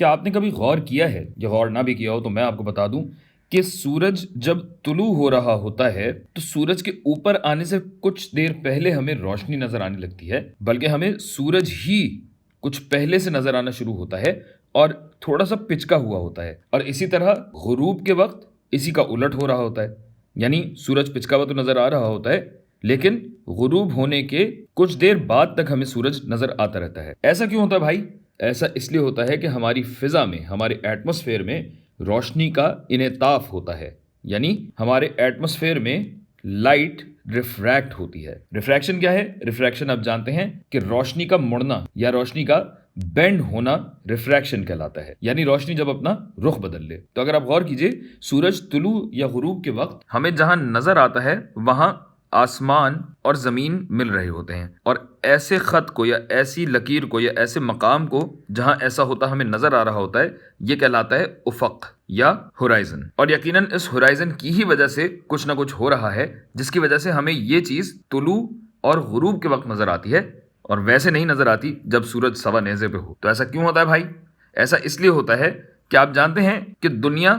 क्या आपने कभी गौर किया है, या गौर ना भी किया हो तो मैं आपको बता दूं कि सूरज जब तुलू हो रहा होता है तो सूरज के ऊपर आने से कुछ देर पहले हमें रोशनी नजर आने लगती है, बल्कि हमें सूरज ही कुछ पहले से नजर आना शुरू होता है और थोड़ा सा पिचका हुआ होता है। और इसी तरह गुरूब के वक्त इसी का उलट हो रहा होता है, यानी सूरज पिचका हुआ तो नजर आ रहा होता है, लेकिन गुरूब होने के कुछ देर बाद तक हमें सूरज नजर आता रहता है। ऐसा क्यों होता है भाई? ऐसा इसलिए होता है कि हमारी फिजा में, हमारे एटमॉस्फेयर में रोशनी का इनेताफ होता है, यानी हमारे एटमॉस्फेयर में लाइट रिफ्रैक्ट होती है। रिफ्रैक्शन क्या है? रिफ्रैक्शन आप जानते हैं कि रोशनी का मुड़ना या रोशनी का बेंड होना रिफ्रैक्शन कहलाता है, यानी रोशनी जब अपना रुख बदल ले। तो अगर आप गौर कीजिए, सूरज तुलू या गुरूब के वक्त हमें जहां नजर आता है वहां आसमान और ज़मीन मिल रहे होते हैं, और ऐसे ख़त को या ऐसी लकीर को या ऐसे मकाम को जहां ऐसा होता हमें नज़र आ रहा होता है, ये कहलाता है उफ़क़ या होराइज़न। और यकीनन इस होराइज़न की ही वजह से कुछ ना कुछ हो रहा है, जिसकी वजह से हमें ये चीज़ तुलू और गुरूब के वक्त नज़र आती है और वैसे नहीं नज़र आती जब सूरज सवा नेज़े पे हो। तो ऐसा क्यों होता है भाई? ऐसा इसलिए होता है कि आप जानते हैं कि दुनिया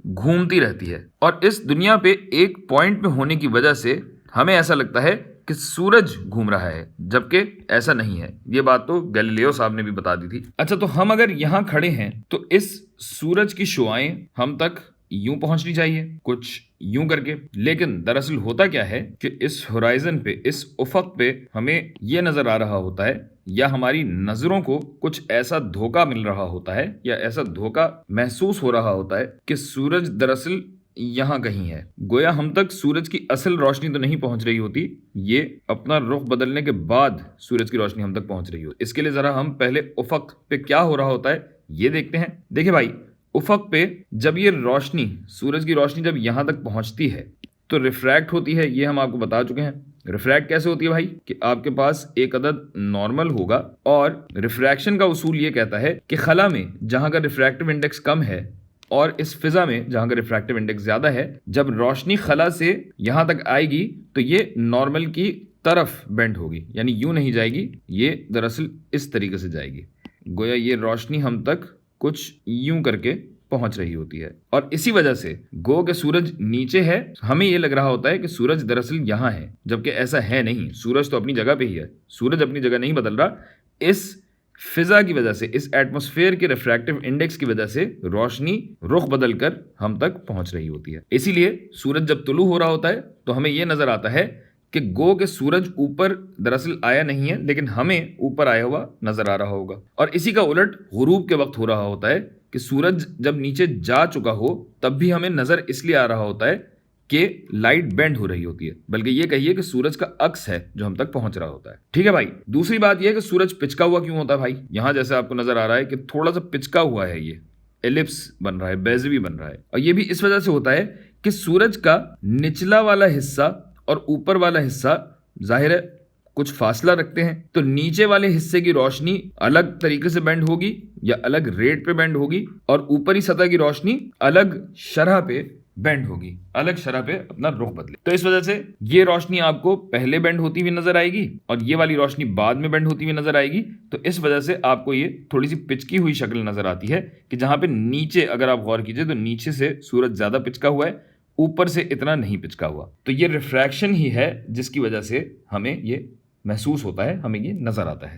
घूमती रहती है, और इस दुनिया पे एक पॉइंट पे होने की वजह से हमें ऐसा लगता है कि सूरज घूम रहा है, जबकि ऐसा नहीं है। ये बात तो गैलीलियो साहब ने भी बता दी थी। अच्छा, तो हम अगर यहाँ खड़े हैं तो इस सूरज की शुआएं हम तक यूं पहुंचनी चाहिए, कुछ यूं करके, लेकिन दरअसल होता क्या है कि इस होराइजन पे, इस उफक पे हमें यह नजर आ रहा होता है, या हमारी नजरों को कुछ ऐसा धोखा मिल रहा होता है, या ऐसा धोखा महसूस हो रहा होता है कि सूरज दरअसल यहाँ कहीं है। गोया हम तक सूरज की असल रोशनी तो नहीं पहुंच रही होती, ये अपना रुख बदलने के बाद सूरज की रोशनी हम तक पहुंच रही हो। इसके लिए जरा हम पहले उफक पे क्या हो रहा होता है ये देखते हैं। देखिए भाई, उफक पे जब ये रोशनी, सूरज की रोशनी जब यहां तक पहुंचती है तो रिफ्रैक्ट होती है। ये हम आपको बता चुके हैं। रिफ्रैक्ट कैसे होती है भाई? कि आपके पास एक अदद नॉर्मल होगा, और रिफ्रैक्शन का उसूल ये कहता है कि खला में जहां का रिफ्रैक्टिव इंडेक्स कम है और इस फिजा में जहां का रिफ्रैक्टिव इंडेक्स ज्यादा है, जब रोशनी खला से यहां तक आएगी तो ये नॉर्मल की तरफ बेंड होगी, यानी यूं नहीं जाएगी, ये दरअसल इस तरीके से जाएगी। गोया ये रोशनी हम तक कुछ यूं करके पहुंच रही होती है, और इसी वजह से गो के सूरज नीचे है, हमें ये लग रहा होता है कि सूरज दरअसल यहां है, जबकि ऐसा है नहीं। सूरज तो अपनी जगह पे ही है, सूरज अपनी जगह नहीं बदल रहा। इस फिजा की वजह से, इस एटमॉस्फेयर के रिफ्रैक्टिव इंडेक्स की वजह से रोशनी रुख बदल कर हम तक पहुंच रही होती है। इसीलिए सूरज जब तुलू हो रहा होता है तो हमें यह नजर आता है कि गो के सूरज ऊपर दरअसल आया नहीं है, लेकिन हमें ऊपर आया हुआ नजर आ रहा होगा। और इसी का उलट गुरूब के वक्त हो रहा होता है कि सूरज जब नीचे जा चुका हो तब भी हमें नजर इसलिए आ रहा होता है कि लाइट बेंड हो रही होती है, बल्कि ये कहिए कि सूरज का अक्स है जो हम तक पहुंच रहा होता है। ठीक है भाई। दूसरी बात यह है कि सूरज पिचका हुआ क्यों होता है भाई? यहां जैसे आपको नजर आ रहा है कि थोड़ा सा पिचका हुआ है, ये एलिप्स बन रहा है, बेज़वी बन रहा है, और ये भी इस वजह से होता है कि सूरज का निचला वाला हिस्सा और ऊपर वाला हिस्सा जाहिर है कुछ फासला रखते हैं, तो नीचे वाले हिस्से की रोशनी अलग तरीके से बेंड होगी या अलग रेट पे बेंड होगी, और ऊपरी सतह की रोशनी अलग शरह पे बेंड होगी, अलग शरह पे अपना रुख बदले। तो इस वजह से ये रोशनी आपको पहले बेंड होती हुई नजर आएगी और ये वाली रोशनी बाद में बेंड होती हुई नजर आएगी। तो इस वजह से आपको ये थोड़ी सी पिचकी हुई शक्ल नजर आती है कि जहां पे नीचे अगर आप गौर कीजिए तो नीचे से सूरज ज्यादा पिचका हुआ है, ऊपर से इतना नहीं पिचका हुआ। तो ये रिफ्रैक्शन ही है जिसकी वजह से हमें ये महसूस होता है, हमें ये नजर आता है।